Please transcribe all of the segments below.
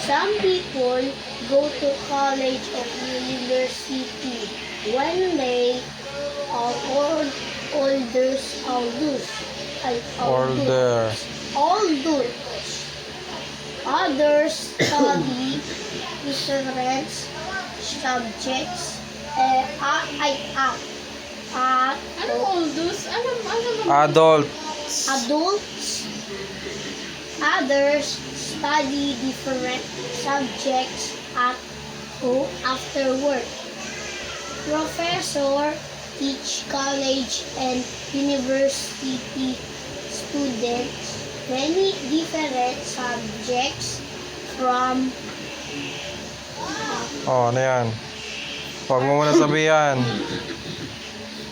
Some people go to college or university when they are Older. older. Others study different subjects Anong oldus? Adults. adults. Others study different subjects at home after work. Professor teach college and university students many different subjects from Oh, ano yan? Huwag mo muna sabihan.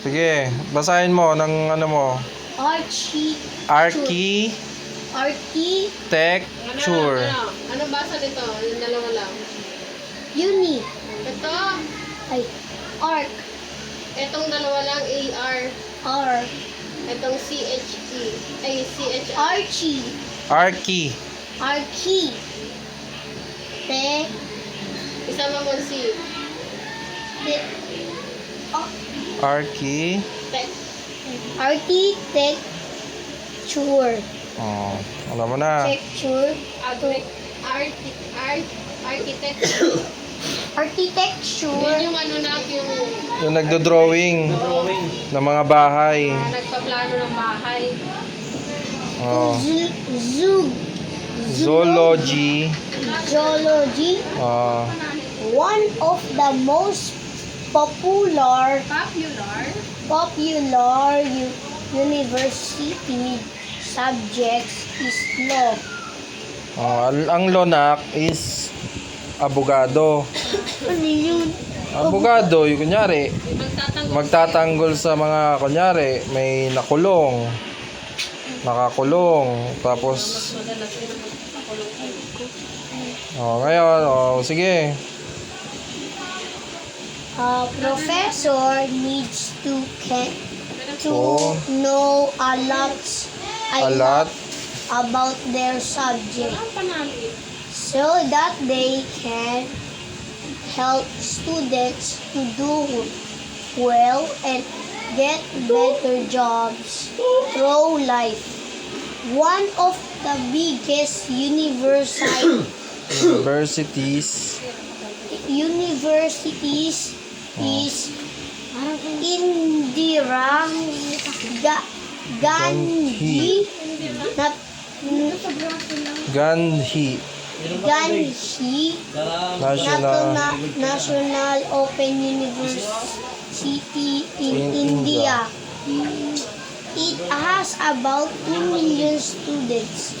Sige, basahin mo ng ano mo. architecture, Architecture. Ano basa nito? Yung dalawa lang. uni, Ito. ay, arc, Itong dalawa lang, AR. R, Itong CHE. Ay, CHR. archie, Archi. archie, te, Isama mo si te, Archi. Tech. architecture, Oh, alam mo na. architecture, Architecture. architecture, Yun yung ano na, yung Yung nagdo-drawing ng mga bahay. nagpaplano ng bahay. Oh. zoo, Zoology. zoology, Oh. one of the most popular university subjects is law. Oh, ang lonak is abogado. Ano yun? Abogado, yung kunyari, magtatanggol sa mga, kunyari, may nakakulong, tapos, ngayon, sige, Professor needs to Oh. know a lot about their subject so that they can help students to do well and get better jobs through life. One of the biggest universities, is Indira Gandhi Gandhi National Open University in India. It has about 2 million students.